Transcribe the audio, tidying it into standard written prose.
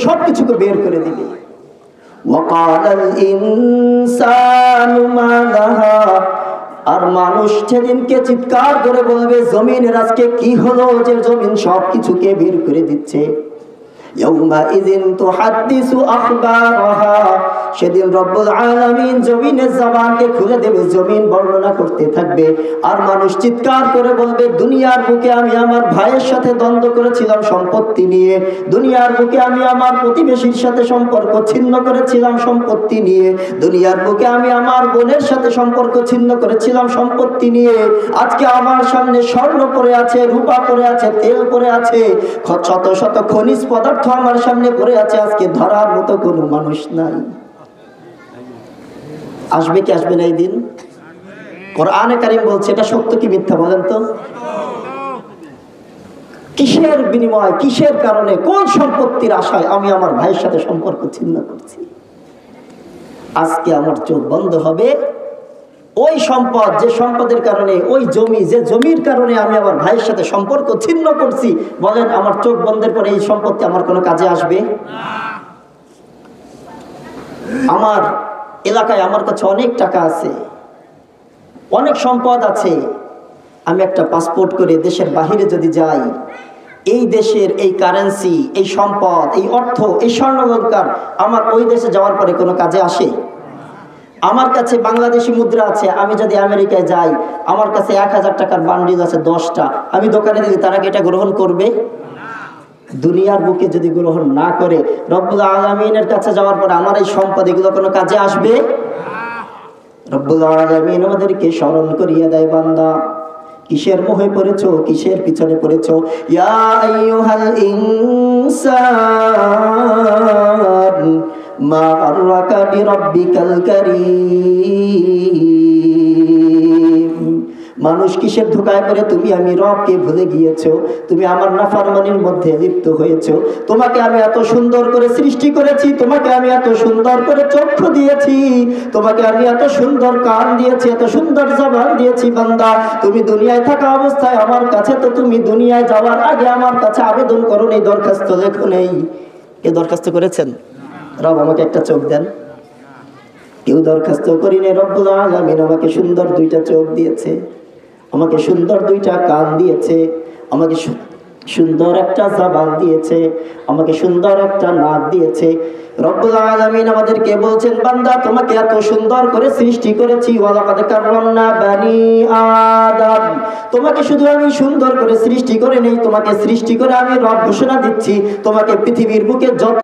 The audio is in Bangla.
সবকিছুকে বের করে দিবে। ওয়াকালাল ইনসানু মা লাহা, আর মানুষ সেদিনকে চিৎকার করে বলবে জমিনের আজকে কি হলো যে জমিন সবকিছুকে বের করে দিচ্ছে। ইয়াউমাইযিন তুহাদ্দিসু আখবারাহা, সেদিন রব্বুল আলামিন জমিনের জবানকে খুলে দেবে, জমিন বর্ণনা করতে থাকবে। আর মানুষ চিৎকার করে বলবে দুনিয়ার বুকে আমি আমার ভাইয়ের সাথে দ্বন্দ্ব করেছিলাম সম্পত্তি নিয়ে, দুনিয়ার বুকে আমি আমার প্রতিবেশীর সাথে সম্পর্ক ছিন্ন করেছিলাম সম্পত্তি নিয়ে, দুনিয়ার বুকে আমি আমার বোনের সাথে সম্পর্ক ছিন্ন করেছিলাম সম্পত্তি নিয়ে। আজকে আমার সামনে স্বর্ণ পড়ে আছে, রূপা পড়ে আছে, তেল পড়ে আছে, শত শত খনিজ পদার্থ আমার সামনে পড়ে আছে, আজকে ধরার মতো কোনো মানুষ নাই। আসবে কি আসবে না এই দিন? কোরআনে কারীম বলছে এটা সত্য কি মিথ্যা বলেন তো? কিসের বিনিময়, কিসের কারণে, কোন সম্পত্তির আশায় আমি আমার ভাইয়ের সাথে সম্পর্ক ছিন্ন করছি? আজকে আমার চোখ বন্ধ হবে ওই সম্পদ, যে সম্পদের কারণে, ওই জমি, যে জমির কারণে আমি আমার ভাইয়ের সাথে সম্পর্ক ছিন্ন করছি। বলেন আমার চোখ বন্ধের পরে এই সম্পত্তি আমার কোনো কাজে আসবে? আমার এলাকায় আমার কাছে অনেক টাকা আছে, অনেক সম্পদ আছে, আমি একটা পাসপোর্ট করে দেশের বাহিরে যদি যাই, এই দেশের এই কারেন্সি, এই সম্পদ, এই অর্থ, এই স্বর্ণালংকার আমার ওই দেশে যাওয়ার পরে কোনো কাজে আসে? আমার কাছে বাংলাদেশি মুদ্রা আছে, আমি যদি আমেরিকায় যাই, আমার কাছে 1000 টাকার বান্ডিল আছে 10টা, আমি দোকানে দিলে তারা কি এটা গ্রহণ করবে? দুনিয়ার বুকে যদি গ্রহণ না করে, রব্বুল আলামিনের কাছে যাওয়ার পর আমার এই সম্পদ এগুলো কোনো কাজে আসবে? রব্বুল আলামিন আমাদেরকে স্মরণ করিয়ে দেয়, বান্দা কিসের মোহে পড়েছো, কিসের পিছনে পড়েছো? ইয়া আইয়ুহাল ইনসান মা গাররাকা বিরাব্বিকাল কারীম, মানুষ কিসের ধোঁকায় পড়ে তুমি আমি রবকে ভুলে গিয়েছো, তুমি আমার নাফরমানির মধ্যে লিপ্ত হয়েছো। তোমাকে আমি এত সুন্দর করে সৃষ্টি করেছি, তোমাকে আমি এত সুন্দর করে চক্ষু দিয়েছি, তোমাকে আমি এত সুন্দর কান দিয়েছি, এত সুন্দর জবান দিয়েছি। বান্দা তুমি দুনিয়ায় থাকা অবস্থায় আমার কাছে, তো তুমি দুনিয়ায় যাওয়ার আগে আমার কাছে আবেদন করো নেই, দরখাস্ত লেখো নেই? কে দরখাস্ত করেছেন? রব আমাকে একটা চোখ দেন। কেউ দরখাস্ত করিনি। রব্বুল আলামিন আমাকে সুন্দর 2টা চোখ দিয়েছে, আমাকে সুন্দর 2টা কান দিয়েছে, আমাকে সুন্দর একটা জবান দিয়েছে, আমাকে সুন্দর একটা নাক দিয়েছে। রব্বুল আলামিন আমাদেরকে বলছেন বান্দা তোমাকে এত সুন্দর করে সৃষ্টি করেছি, ওয়ালাকাদ কাররামনা বানি আদম, তোমাকে শুধু আমি সুন্দর করে সৃষ্টি করে নেই, তোমাকে সৃষ্টি করে আমি রব ঘোষণা দিচ্ছি, তোমাকে পৃথিবীর বুকে যত